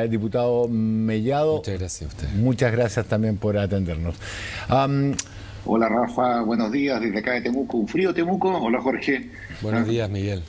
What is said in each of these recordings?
Diputado Mellado. Muchas gracias a usted. Muchas gracias también por atendernos. Hola Rafa, buenos días desde acá de Temuco, un frío Temuco. Hola Jorge. Buenos días, Miguel.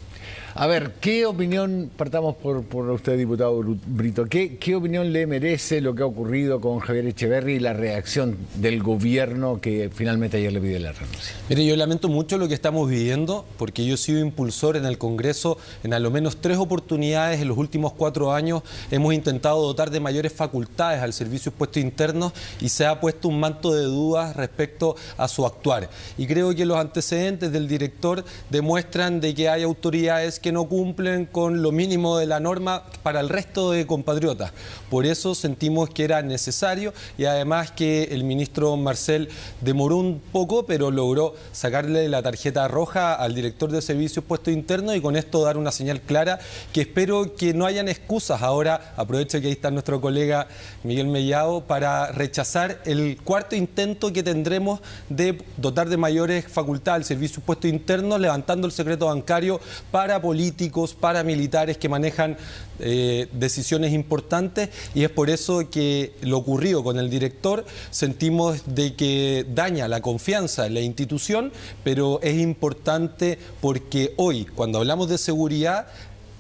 A ver, ¿qué opinión, partamos por usted, diputado Brito, ¿qué opinión le merece lo que ha ocurrido con Javier Echeverri y la reacción del gobierno que finalmente ayer le pide la renuncia? Mire, yo lamento mucho lo que estamos viviendo, porque yo he sido impulsor en el Congreso en a lo menos 3 oportunidades en los últimos 4 años. Hemos intentado dotar de mayores facultades al Servicio de Impuestos Internos y se ha puesto un manto de dudas respecto a su actuar. Y creo que los antecedentes del director demuestran de que hay autoridades que no cumplen con lo mínimo de la norma para el resto de compatriotas. Por eso sentimos que era necesario y además que el ministro Marcel demoró un poco, pero logró sacarle la tarjeta roja al director de Servicios Impuestos Internos y con esto dar una señal clara que espero que no hayan excusas. Ahora aprovecho que ahí está nuestro colega Miguel Mellado para rechazar el 4º intento que tendremos de dotar de mayores facultades al Servicio Impuestos Internos, levantando el secreto bancario para políticos, para militares que manejan decisiones importantes, y es por eso que lo ocurrido con el director sentimos de que daña la confianza en la institución, pero es importante porque hoy, cuando hablamos de seguridad,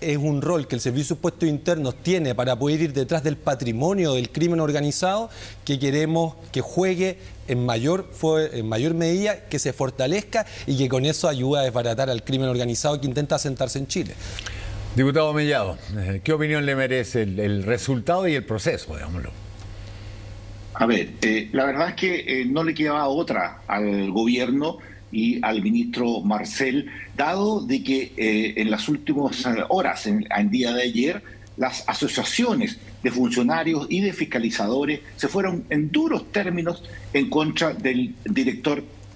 es un rol que el Servicio de Impuestos Internos tiene para poder ir detrás del patrimonio del crimen organizado, que queremos que juegue en mayor medida, que se fortalezca y que con eso ayude a desbaratar al crimen organizado que intenta asentarse en Chile. Diputado Mellado, ¿qué opinión le merece el resultado y el proceso, digámoslo? A ver, la verdad es que no le quedaba otra al gobierno y al ministro Marcel, dado de que en las últimas horas, en día de ayer, las asociaciones de funcionarios y de fiscalizadores se fueron en duros términos en contra del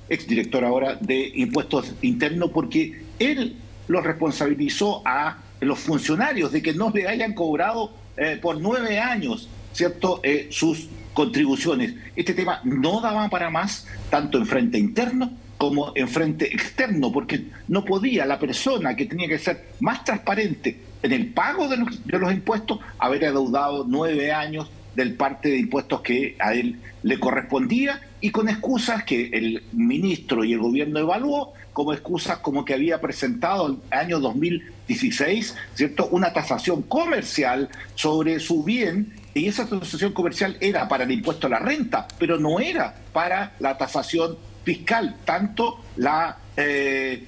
exdirector ahora de Impuestos Internos, porque él los responsabilizó a los funcionarios de que no le hayan cobrado por 9 años, ¿cierto?, sus contribuciones. Este tema no daba para más, tanto en frente interno como en frente externo, porque no podía la persona que tenía que ser más transparente en el pago de los impuestos haber adeudado 9 años del parte de impuestos que a él le correspondía, y con excusas que el ministro y el gobierno evaluó como excusas como que había presentado el año 2016, ¿cierto?, una tasación comercial sobre su bien, y esa tasación comercial era para el impuesto a la renta, pero no era para la tasación fiscal. Tanto el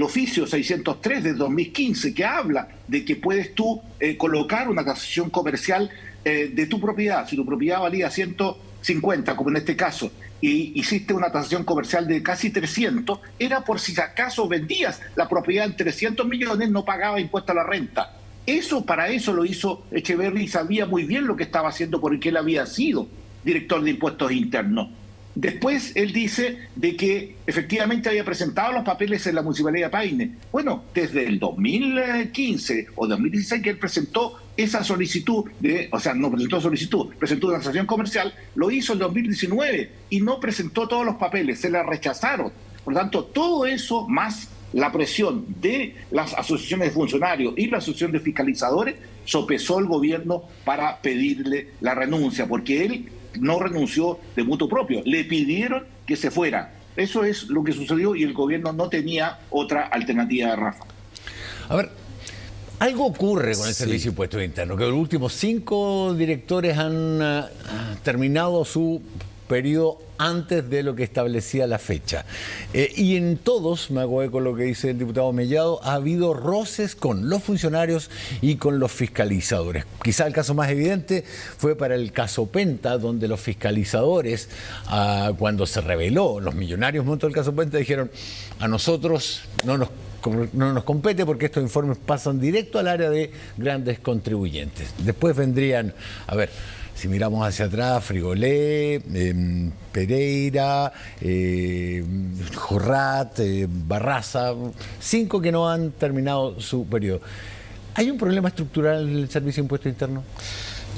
oficio 603 de 2015, que habla de que puedes tú colocar una tasación comercial de tu propiedad, si tu propiedad valía 150, como en este caso, y hiciste una tasación comercial de casi 300, era por si acaso vendías la propiedad en 300 millones, no pagaba impuesto a la renta. Para eso lo hizo Echeverri, y sabía muy bien lo que estaba haciendo porque él había sido director de Impuestos Internos. Después él dice de que efectivamente había presentado los papeles en la Municipalidad de Paine. Bueno, desde el 2015 o 2016 que él presentó esa solicitud, presentó una tasación comercial, lo hizo en 2019 y no presentó todos los papeles, se la rechazaron. Por lo tanto, todo eso, más la presión de las asociaciones de funcionarios y la asociación de fiscalizadores, sopesó el gobierno para pedirle la renuncia, porque él no renunció de mutuo propio, le pidieron que se fuera. Eso es lo que sucedió y el gobierno no tenía otra alternativa, Rafa. A ver, algo ocurre con el Servicio de Impuestos Internos, que los últimos 5 directores han terminado su periodo antes de lo que establecía la fecha. Y en todos, me hago eco con lo que dice el diputado Mellado, ha habido roces con los funcionarios y con los fiscalizadores. Quizá el caso más evidente fue para el caso Penta, donde los fiscalizadores, cuando se reveló los millonarios montos del caso Penta, dijeron: a nosotros no nos compete porque estos informes pasan directo al área de grandes contribuyentes. Después vendrían, si miramos hacia atrás, Frigolé, Pereira, Jorrat, Barraza, 5 que no han terminado su periodo. ¿Hay un problema estructural en el Servicio de Impuestos Internos?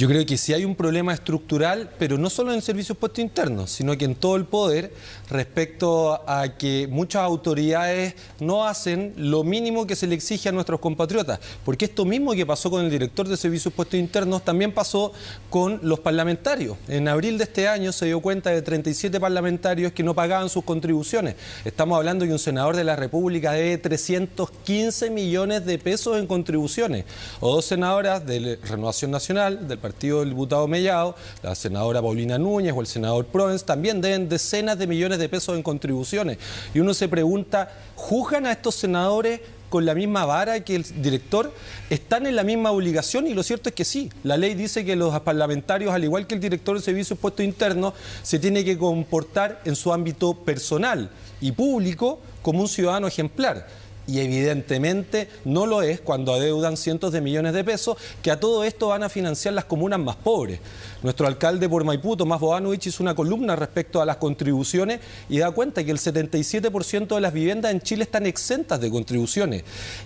Yo creo que sí hay un problema estructural, pero no solo en el Servicio de Impuestos Internos, sino que en todo el poder, respecto a que muchas autoridades no hacen lo mínimo que se le exige a nuestros compatriotas. Porque esto mismo que pasó con el director de Servicio de Impuestos Internos también pasó con los parlamentarios. En abril de este año se dio cuenta de 37 parlamentarios que no pagaban sus contribuciones. Estamos hablando de un senador de la República debe 315 millones de pesos en contribuciones. O dos senadoras de Renovación Nacional, del partido del diputado Mellado, la senadora Paulina Núñez o el senador Provence, también deben decenas de millones de pesos en contribuciones. Y uno se pregunta, ¿juzgan a estos senadores con la misma vara que el director? ¿Están en la misma obligación? Y lo cierto es que sí. La ley dice que los parlamentarios, al igual que el director del Servicio de Impuestos Internos, se tiene que comportar en su ámbito personal y público como un ciudadano ejemplar. Y evidentemente no lo es cuando adeudan cientos de millones de pesos, que a todo esto van a financiar las comunas más pobres. Nuestro alcalde por Maipú, Tomás Bodanovich, hizo una columna respecto a las contribuciones y da cuenta que el 77% de las viviendas en Chile están exentas de contribuciones.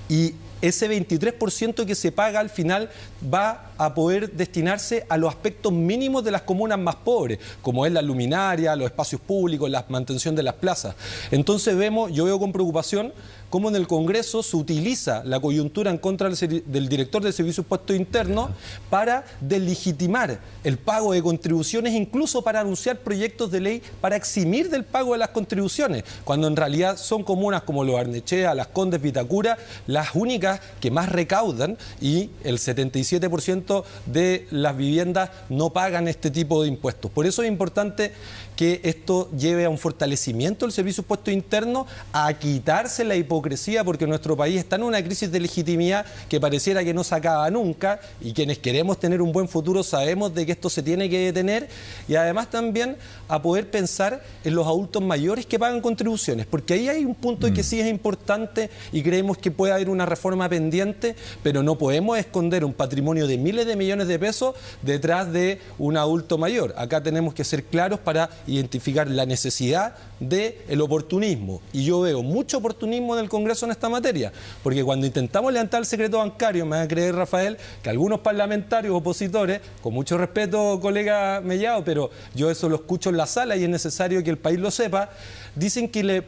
Y ese 23% que se paga al final va a poder destinarse a los aspectos mínimos de las comunas más pobres, como es la luminaria, los espacios públicos, la mantención de las plazas. Entonces yo veo con preocupación cómo en el Congreso se utiliza la coyuntura en contra del director del Servicio de Impuestos Internos para deslegitimar el pago de contribuciones, incluso para anunciar proyectos de ley para eximir del pago de las contribuciones, cuando en realidad son comunas como Lo Barnechea, Las Condes, Vitacura, las únicas que más recaudan, y el 77% de las viviendas no pagan este tipo de impuestos. Por eso es importante que esto lleve a un fortalecimiento del Servicio de Impuestos Internos, a quitarse la hipocresía, porque nuestro país está en una crisis de legitimidad que pareciera que no se acaba nunca, y quienes queremos tener un buen futuro sabemos de que esto se tiene que detener, y además también a poder pensar en los adultos mayores que pagan contribuciones, porque ahí hay un punto que sí es importante y creemos que puede haber una reforma pendiente, pero no podemos esconder un patrimonio de miles de millones de pesos detrás de un adulto mayor. Acá tenemos que ser claros para identificar la necesidad del oportunismo, y yo veo mucho oportunismo en el Congreso en esta materia, porque cuando intentamos levantar el secreto bancario, me va a creer, Rafael, que algunos parlamentarios opositores, con mucho respeto, colega Mellado, pero yo eso lo escucho en la sala y es necesario que el país lo sepa, dicen que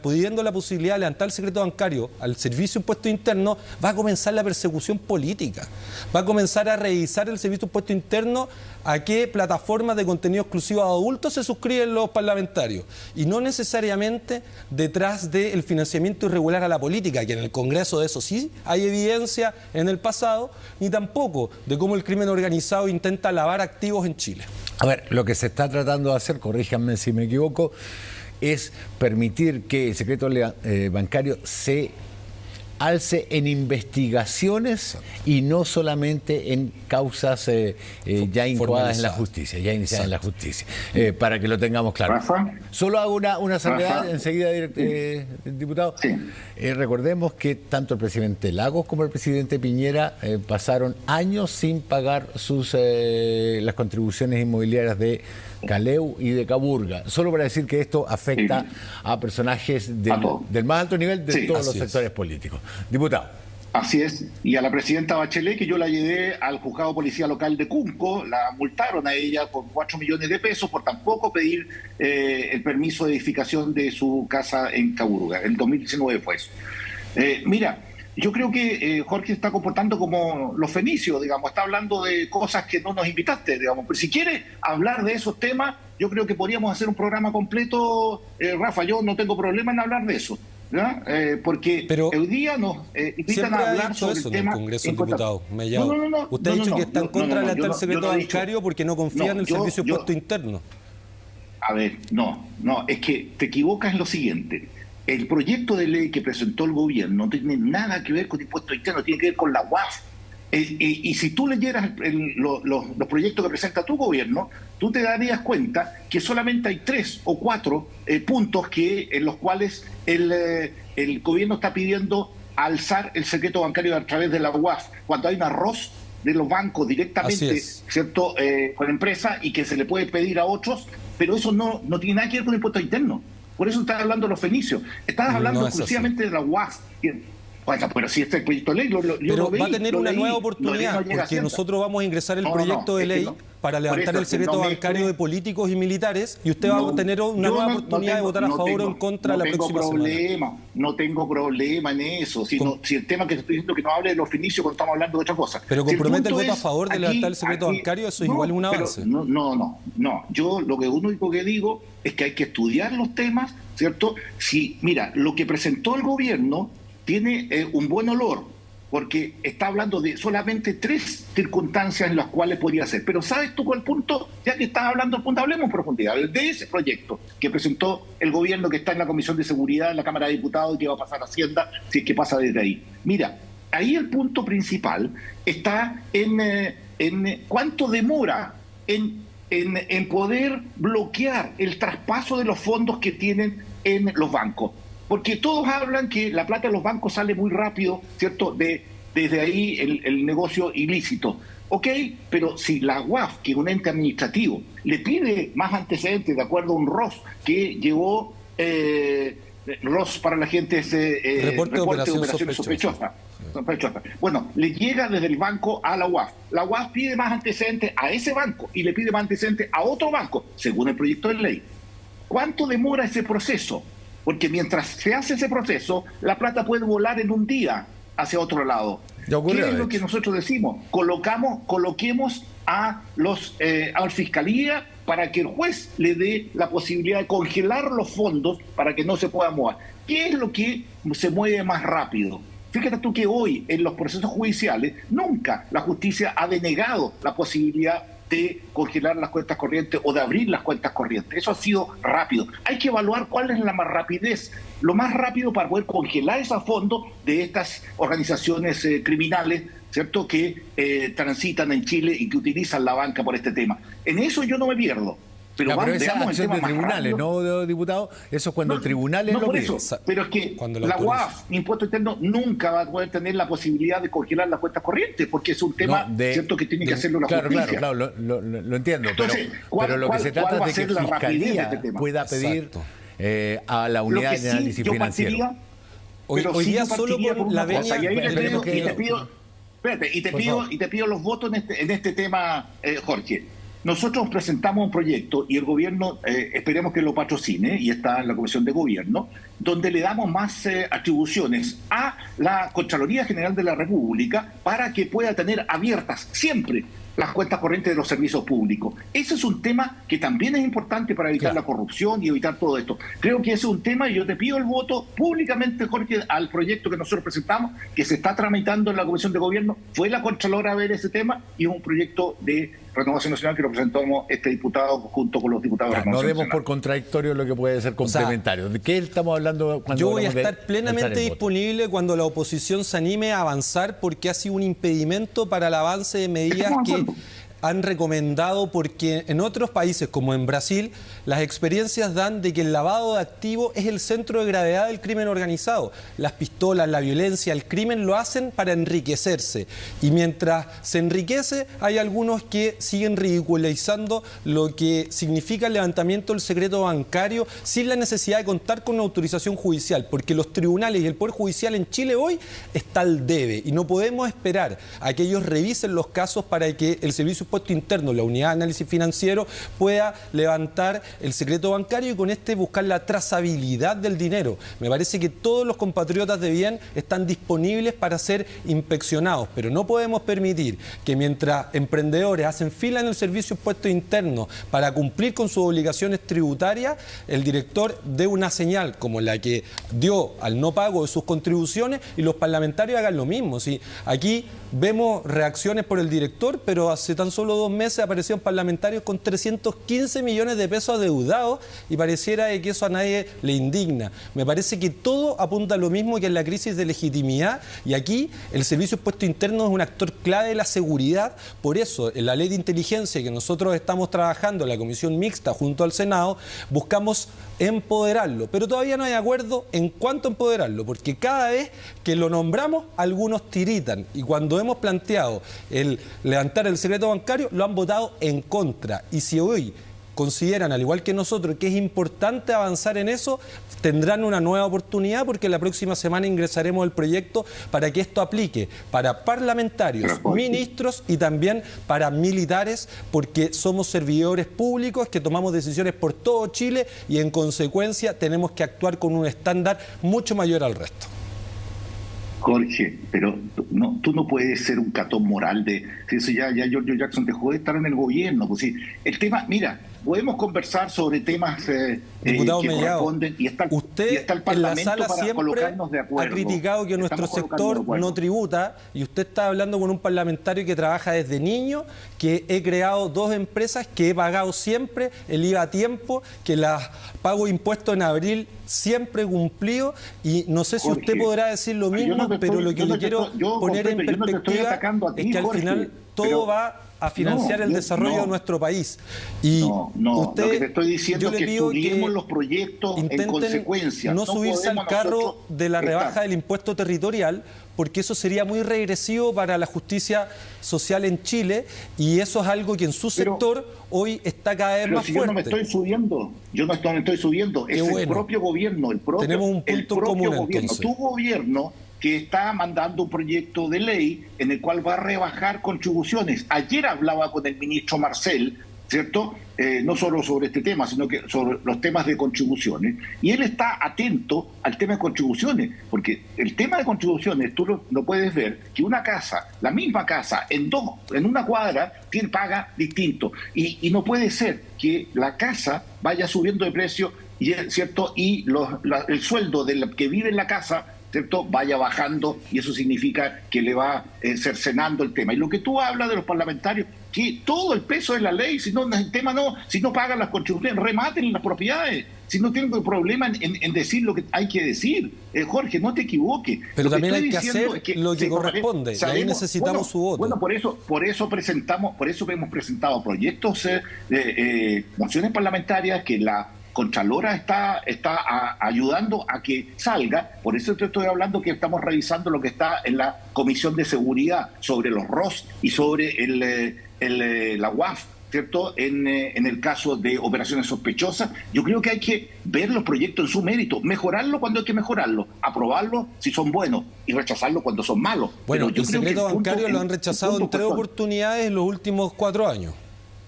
pudiendo la posibilidad de levantar el secreto bancario al Servicio de Impuestos Internos, va a comenzar la persecución política, va a comenzar a revisar el Servicio de Impuestos Internos a qué plataformas de contenido exclusivo a adultos se suscriben los parlamentarios, y no necesariamente detrás del financiamiento irregular a la política, que en el Congreso de eso sí hay evidencia en el pasado, ni tampoco de cómo el crimen organizado intenta lavar activos en Chile. A ver, lo que se está tratando de hacer, corríjanme si me equivoco, es permitir que el secreto bancario se alce en investigaciones y no solamente en causas ya incoadas en la justicia, ya iniciadas en la justicia, para que lo tengamos claro. Rafa. Solo hago una salvedad enseguida, diputado. Sí. Recordemos que tanto el presidente Lagos como el presidente Piñera pasaron años sin pagar las contribuciones inmobiliarias de Caleu y de Caburga. Solo para decir que esto afecta a personajes del más alto nivel de todos los sectores políticos. Diputado. Así es, y a la presidenta Bachelet, que yo la llevé al juzgado policía local de Cunco, la multaron a ella con 4 millones de pesos por tampoco pedir el permiso de edificación de su casa en Caburga. En 2019 fue eso. Mira, yo creo que Jorge está comportando como los fenicios, digamos, está hablando de cosas que no nos invitaste, digamos. Pero si quiere hablar de esos temas, yo creo que podríamos hacer un programa completo, Rafa, yo no tengo problema en hablar de eso. ¿Ya? Porque hoy día nos invitan a hablar sobre eso el tema en el Congreso, diputado Mellado. Usted ha dicho que está en contra del altar secreto bancario porque no confía en el Servicio de Impuestos Internos. A ver, no, es que te equivocas en lo siguiente. El proyecto de ley que presentó el gobierno no tiene nada que ver con impuestos internos, tiene que ver con la UAF. Y si tú leyeras los proyectos que presenta tu gobierno, tú te darías cuenta que solamente hay 3 o 4 puntos en los cuales el gobierno está pidiendo alzar el secreto bancario a través de la UAF, cuando hay un arroz de los bancos directamente, ¿cierto?, con empresas, y que se le puede pedir a otros, pero eso no tiene nada que ver con impuestos internos. Por eso estás hablando de los fenicios. Estás hablando exclusivamente de la UAF. Bueno, pero si este proyecto de ley pero va a tener una nueva oportunidad, porque nosotros vamos a ingresar el proyecto de ley para levantar el secreto bancario de políticos y militares, y usted va a tener una nueva oportunidad de votar a favor o en contra la próxima semana. No tengo problema en eso. Si el tema que estoy diciendo que no hable de los finicios cuando estamos hablando de otra cosa. Pero compromete el voto a favor de levantar el secreto bancario, eso es igual un avance. No. Yo lo único que digo es que hay que estudiar los temas, ¿cierto? Mira, lo que presentó el gobierno tiene un buen olor, porque está hablando de solamente 3 circunstancias en las cuales podría ser. Pero ¿sabes tú cuál punto? Ya que estás hablando del punto, hablemos en profundidad de ese proyecto que presentó el gobierno, que está en la Comisión de Seguridad, en la Cámara de Diputados, y que va a pasar a Hacienda, si es que pasa desde ahí. Mira, ahí el punto principal está en cuánto demora en poder bloquear el traspaso de los fondos que tienen en los bancos. Porque todos hablan que la plata de los bancos sale muy rápido, ¿cierto? Desde ahí el negocio ilícito. Ok, pero si la UAF, que es un ente administrativo, le pide más antecedentes, de acuerdo a un ROS que llevó, ROS para la gente es reporte de operaciones sospechosas. Bueno, le llega desde el banco a la UAF. La UAF pide más antecedentes a ese banco y le pide más antecedentes a otro banco, según el proyecto de ley. ¿Cuánto demora ese proceso? Porque mientras se hace ese proceso, la plata puede volar en un día hacia otro lado. ¿Qué es lo que nosotros decimos? Coloquemos a la fiscalía para que el juez le dé la posibilidad de congelar los fondos para que no se puedan mover. ¿Qué es lo que se mueve más rápido? Fíjate tú que hoy en los procesos judiciales nunca la justicia ha denegado la posibilidad de congelar las cuentas corrientes o de abrir las cuentas corrientes. Eso ha sido rápido. Hay que evaluar cuál es la más rapidez, lo más rápido para poder congelar esos fondos de estas organizaciones criminales, ¿cierto?, que transitan en Chile y que utilizan la banca por este tema. En eso yo no me pierdo. Pero esa acción de tribunales, ¿no, diputado? Eso es cuando el tribunal lo pide. Pero es que la UAF, Impuesto Interno, nunca va a poder tener la posibilidad de congelar las cuentas corrientes, porque es un tema, ¿cierto?, que tiene que hacerlo la justicia. Claro, lo entiendo. Entonces, pero lo que se trata es de que la Fiscalía pueda pedir a la Unidad de Análisis Financiero. Hoy día solo por la venia... Y te pido los votos en este tema, Jorge. Nosotros presentamos un proyecto y el gobierno esperemos que lo patrocine, y está en la Comisión de Gobierno, donde le damos más atribuciones a la Contraloría General de la República para que pueda tener abiertas siempre las cuentas corrientes de los servicios públicos. Ese es un tema que también es importante para evitar la corrupción y evitar todo esto. Creo que ese es un tema, y yo te pido el voto públicamente, Jorge, al proyecto que nosotros presentamos, que se está tramitando en la Comisión de Gobierno. Fue la Contralora a ver ese tema, y es un proyecto de Renovación Nacional que lo presentamos este diputado junto con los diputados de Renovación Nacional. No demos por contradictorio lo que puede ser complementario. ¿De qué estamos hablando cuando yo voy a estar plenamente disponible cuando la oposición se anime a avanzar, porque ha sido un impedimento para el avance de medidas que han recomendado, porque en otros países como en Brasil las experiencias dan de que el lavado de activos es el centro de gravedad del crimen organizado. Las pistolas, la violencia, el crimen lo hacen para enriquecerse, y mientras se enriquece hay algunos que siguen ridiculizando lo que significa el levantamiento del secreto bancario sin la necesidad de contar con una autorización judicial, porque los tribunales y el Poder Judicial en Chile hoy está al debe, y no podemos esperar a que ellos revisen los casos para que el Servicio Impuesto Interno, la Unidad de Análisis Financiero, pueda levantar el secreto bancario y con buscar la trazabilidad del dinero. Me parece que todos los compatriotas de bien están disponibles para ser inspeccionados, pero no podemos permitir que mientras emprendedores hacen fila en el Servicio Impuesto Interno para cumplir con sus obligaciones tributarias, el director dé una señal como la que dio al no pago de sus contribuciones y los parlamentarios hagan lo mismo. ¿Sí? Aquí vemos reacciones por el director, pero hace tan solo 2 meses aparecieron parlamentarios con 315 millones de pesos adeudados y pareciera que eso a nadie le indigna. Me parece que todo apunta a lo mismo, que es la crisis de legitimidad, y aquí el Servicio Impuesto Interno es un actor clave de la seguridad. Por eso, en la ley de inteligencia que nosotros estamos trabajando en la Comisión Mixta junto al Senado, buscamos empoderarlo, pero todavía no hay acuerdo en cuánto empoderarlo, porque cada vez que lo nombramos algunos tiritan, y cuando hemos planteado el levantar el secreto bancario lo han votado en contra. Y si hoy consideran, al igual que nosotros, que es importante avanzar en eso, tendrán una nueva oportunidad, porque la próxima semana ingresaremos el proyecto para que esto aplique para parlamentarios, ministros y también para militares, porque somos servidores públicos que tomamos decisiones por todo Chile y en consecuencia tenemos que actuar con un estándar mucho mayor al resto. Jorge, pero no, tú no puedes ser un catón moral de eso. Ya Giorgio Jackson dejó de estar en el gobierno. Pues sí, el tema, mira, podemos conversar sobre temas Diputado que Mellado, corresponden y está el Parlamento en la sala para siempre colocarnos de acuerdo. Ha criticado que nuestro sector no tributa, y usted está hablando con un parlamentario que trabaja desde niño, que he creado 2 empresas, que he pagado siempre el IVA a tiempo, que las pago impuestos en abril siempre cumplido, y no sé si usted podrá decir lo mismo, pero lo que le quiero poner en perspectiva es que al final todo va a financiar el desarrollo de nuestro país. Y lo que te estoy diciendo es que estudiemos los proyectos en consecuencia. No subirse al carro de la rebaja del impuesto territorial, porque eso sería muy regresivo para la justicia social en Chile, y eso es algo que en su sector hoy está cada vez más fuerte. Yo no me estoy subiendo, es el propio gobierno, tenemos un punto común entonces. Tu gobierno que está mandando un proyecto de ley en el cual va a rebajar contribuciones. Ayer hablaba con el ministro Marcel, ¿cierto? No solo sobre este tema, sino que sobre los temas de contribuciones. Y él está atento al tema de contribuciones, porque el tema de contribuciones, tú lo puedes ver, que una casa, la misma casa, en una cuadra, paga distinto. Y no puede ser que la casa vaya subiendo de precio, ¿cierto? Y el sueldo del que vive en la casa, ¿cierto?, vaya bajando, y eso significa que le va cercenando el tema. Y lo que tú hablas de los parlamentarios, que todo el peso de la ley, si no pagan las contribuciones, rematen las propiedades, si no tengo problema en decir lo que hay que decir. Jorge, no te equivoques. Pero también hay que hacer lo que corresponde, y ahí necesitamos su voto. Bueno, por eso hemos presentado proyectos, mociones parlamentarias que la Contralora está ayudando a que salga. Por eso te estoy hablando que estamos revisando lo que está en la Comisión de Seguridad sobre los ROS y sobre la UAF, ¿cierto? En el caso de operaciones sospechosas. Yo creo que hay que ver los proyectos en su mérito, mejorarlo cuando hay que mejorarlo, aprobarlo si son buenos y rechazarlo cuando son malos. Bueno, el secreto bancario lo han rechazado en 3 oportunidades en los últimos 4 años.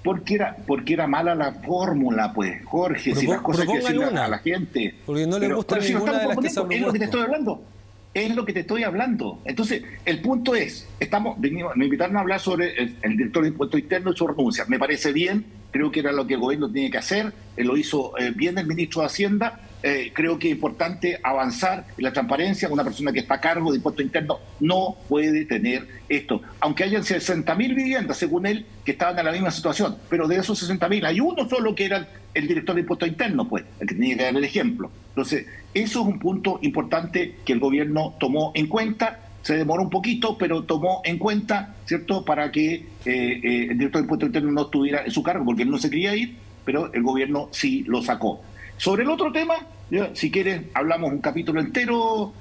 Porque era mala la fórmula, pues, Jorge, si las cosas hay que decirle a la gente. Porque no le gusta ninguna de las que se ha propuesto. Es lo que te estoy hablando. Es lo que te estoy hablando. Entonces, el punto es, me invitaron a hablar sobre el director de Impuesto Interno y su renuncia. Me parece bien, creo que era lo que el gobierno tenía que hacer, lo hizo bien el ministro de Hacienda. Creo que es importante avanzar en la transparencia. Una persona que está a cargo de Impuesto Interno no puede tener esto. Aunque hayan 60.000 viviendas, según él, que estaban en la misma situación, pero de esos 60.000 hay uno solo que era el director de Impuesto Interno, pues, el que tenía que dar el ejemplo. Entonces, eso es un punto importante que el gobierno tomó en cuenta. Se demoró un poquito, pero tomó en cuenta, ¿cierto?, para que el director de Impuesto Interno no estuviera en su cargo, porque él no se quería ir, pero el gobierno sí lo sacó. Sobre el otro tema, si quieres, hablamos un capítulo entero,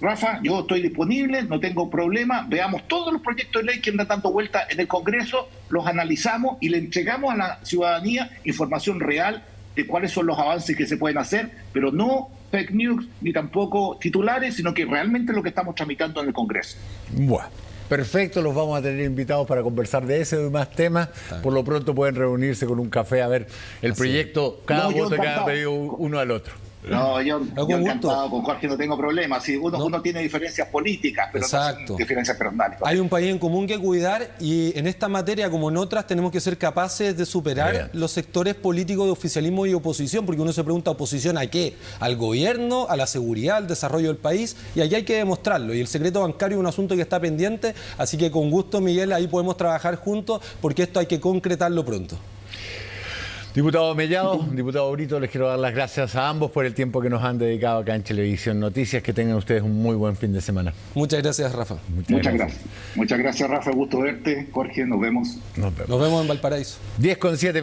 Rafa, yo estoy disponible, no tengo problema, veamos todos los proyectos de ley que andan dando vuelta en el Congreso, los analizamos y le entregamos a la ciudadanía información real de cuáles son los avances que se pueden hacer, pero no fake news ni tampoco titulares, sino que realmente lo que estamos tramitando en el Congreso. Bueno. Perfecto, los vamos a tener invitados para conversar de ese y más temas. Por lo pronto pueden reunirse con un café a ver el proyecto, cada voto que ha pedido uno al otro. No, yo encantado con Jorge, no tengo problema. Sí, uno tiene diferencias políticas, pero no son diferencias personales. Hay un país en común que cuidar, y en esta materia, como en otras, tenemos que ser capaces de superar los sectores políticos de oficialismo y oposición, porque uno se pregunta, ¿oposición a qué? Al gobierno, a la seguridad, al desarrollo del país, y allí hay que demostrarlo. Y el secreto bancario es un asunto que está pendiente, así que con gusto, Miguel, ahí podemos trabajar juntos, porque esto hay que concretarlo pronto. Diputado Mellado, diputado Brito, les quiero dar las gracias a ambos por el tiempo que nos han dedicado acá en Chilevisión Noticias. Que tengan ustedes un muy buen fin de semana. Muchas gracias, Rafa. Muchas gracias. Muchas gracias, Rafa. Gusto verte. Jorge, nos vemos. Nos vemos en Valparaíso. 10:07.